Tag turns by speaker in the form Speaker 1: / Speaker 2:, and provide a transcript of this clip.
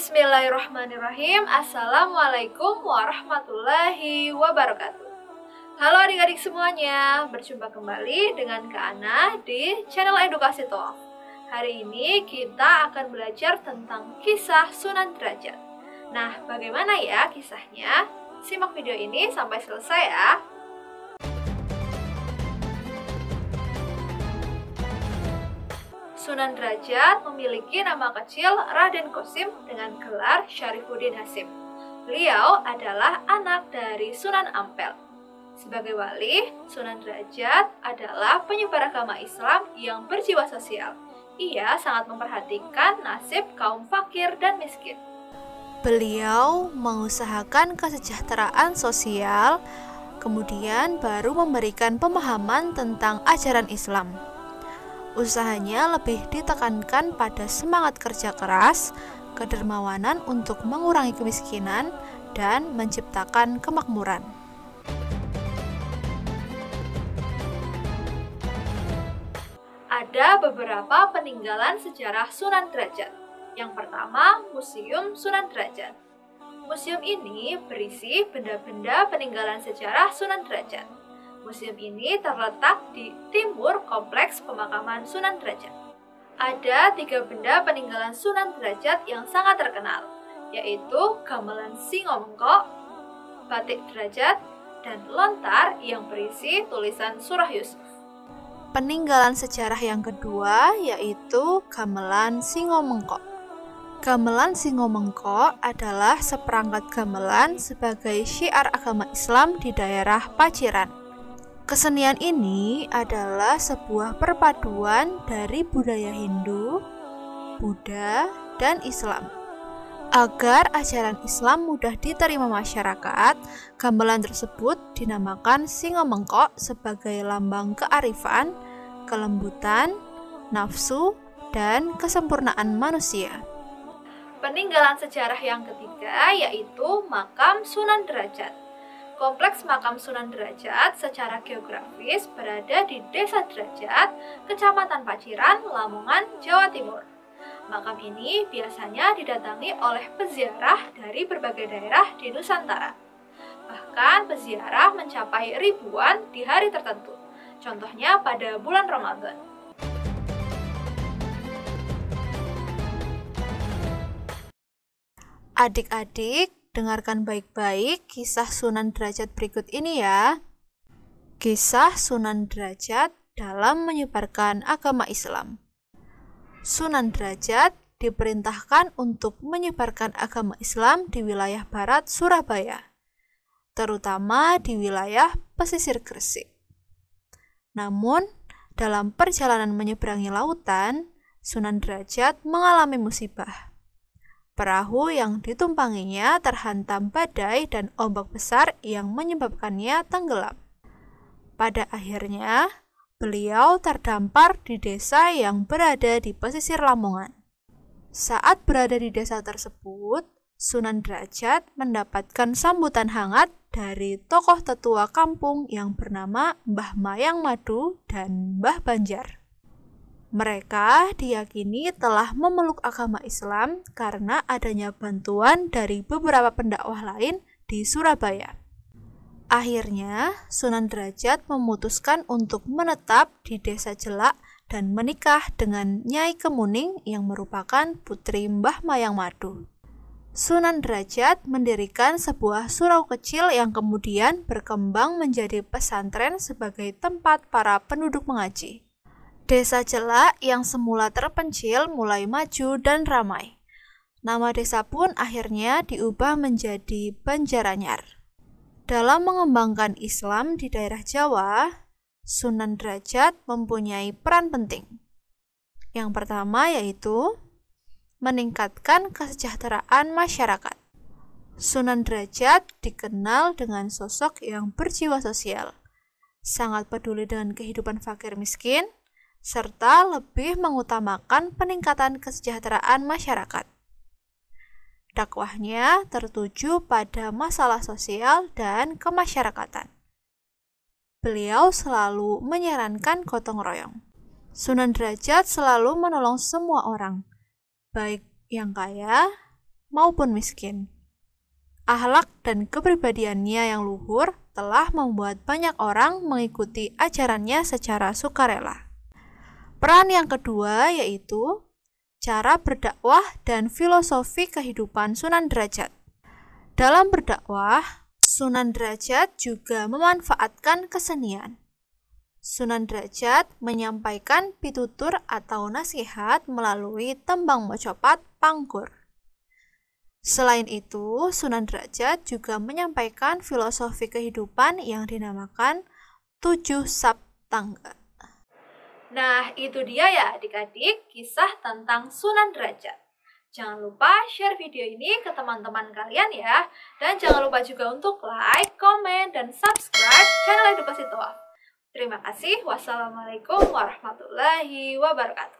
Speaker 1: Bismillahirrahmanirrahim. Assalamualaikum warahmatullahi wabarakatuh. Halo adik-adik semuanya, berjumpa kembali dengan Kak Ana di channel Edukasi Talk. Hari ini kita akan belajar tentang kisah Sunan Derajat. Nah, bagaimana ya kisahnya? Simak video ini sampai selesai ya. Sunan Derajat memiliki nama kecil Raden Qasim dengan gelar Syarifuddin Hasim. Beliau adalah anak dari Sunan Ampel. Sebagai wali, Sunan Derajat adalah penyebar agama Islam yang berjiwa sosial. Ia sangat memperhatikan nasib kaum fakir dan miskin. Beliau mengusahakan kesejahteraan sosial, kemudian baru memberikan pemahaman tentang ajaran Islam. Usahanya lebih ditekankan pada semangat kerja keras, kedermawanan untuk mengurangi kemiskinan, dan menciptakan kemakmuran. Ada beberapa peninggalan sejarah Sunan Derajat. Yang pertama, Museum Sunan Derajat. Museum ini berisi benda-benda peninggalan sejarah Sunan Derajat. Museum ini terletak di timur kompleks pemakaman Sunan Derajat. Ada 3 benda peninggalan Sunan Derajat yang sangat terkenal, yaitu gamelan Singomengko, batik Derajat, dan lontar yang berisi tulisan surah Yusuf. Peninggalan sejarah yang kedua yaitu gamelan Singomengko. Gamelan Singomengko adalah seperangkat gamelan sebagai syiar agama Islam di daerah Paciran. Kesenian ini adalah sebuah perpaduan dari budaya Hindu, Buddha, dan Islam. Agar ajaran Islam mudah diterima masyarakat, gamelan tersebut dinamakan Singomengko sebagai lambang kearifan, kelembutan, nafsu, dan kesempurnaan manusia. Peninggalan sejarah yang ketiga yaitu makam Sunan Derajat. Kompleks makam Sunan Derajat secara geografis berada di Desa Derajat, Kecamatan Paciran, Lamongan, Jawa Timur. Makam ini biasanya didatangi oleh peziarah dari berbagai daerah di Nusantara. Bahkan peziarah mencapai ribuan di hari tertentu, contohnya pada bulan Ramadan. Adik-adik, dengarkan baik-baik kisah Sunan Derajat berikut ini ya. Kisah Sunan Derajat dalam menyebarkan agama Islam. Sunan Derajat diperintahkan untuk menyebarkan agama Islam di wilayah barat Surabaya, terutama di wilayah pesisir Gresik. Namun, dalam perjalanan menyeberangi lautan, Sunan Derajat mengalami musibah. Perahu yang ditumpanginya terhantam badai dan ombak besar yang menyebabkannya tenggelam. Pada akhirnya, beliau terdampar di desa yang berada di pesisir Lamongan. Saat berada di desa tersebut, Sunan Derajat mendapatkan sambutan hangat dari tokoh tetua kampung yang bernama Mbah Mayang Madu dan Mbah Banjar. Mereka diyakini telah memeluk agama Islam karena adanya bantuan dari beberapa pendakwah lain di Surabaya. Akhirnya, Sunan Derajat memutuskan untuk menetap di Desa Jelak dan menikah dengan Nyai Kemuning yang merupakan putri Mbah Mayang Madu. Sunan Derajat mendirikan sebuah surau kecil yang kemudian berkembang menjadi pesantren sebagai tempat para penduduk mengaji. Desa Jelak yang semula terpencil mulai maju dan ramai. Nama desa pun akhirnya diubah menjadi Banjaranyar. Dalam mengembangkan Islam di daerah Jawa, Sunan Derajat mempunyai peran penting. Yang pertama yaitu meningkatkan kesejahteraan masyarakat. Sunan Derajat dikenal dengan sosok yang berjiwa sosial, sangat peduli dengan kehidupan fakir miskin, serta lebih mengutamakan peningkatan kesejahteraan masyarakat. Dakwahnya tertuju pada masalah sosial dan kemasyarakatan. Beliau selalu menyarankan gotong royong. Sunan Derajat selalu menolong semua orang, baik yang kaya maupun miskin. Akhlak dan kepribadiannya yang luhur telah membuat banyak orang mengikuti ajarannya secara sukarela. Peran yang kedua yaitu cara berdakwah dan filosofi kehidupan Sunan Derajat. Dalam berdakwah, Sunan Derajat juga memanfaatkan kesenian. Sunan Derajat menyampaikan pitutur atau nasihat melalui tembang mocopat pangkur. Selain itu, Sunan Derajat juga menyampaikan filosofi kehidupan yang dinamakan 7 Saptangga. Nah, itu dia ya adik-adik kisah tentang Sunan Derajat. Jangan lupa share video ini ke teman-teman kalian ya. Dan jangan lupa juga untuk like, komen, dan subscribe channel Edukasi Toaf. Terima kasih. Wassalamualaikum warahmatullahi wabarakatuh.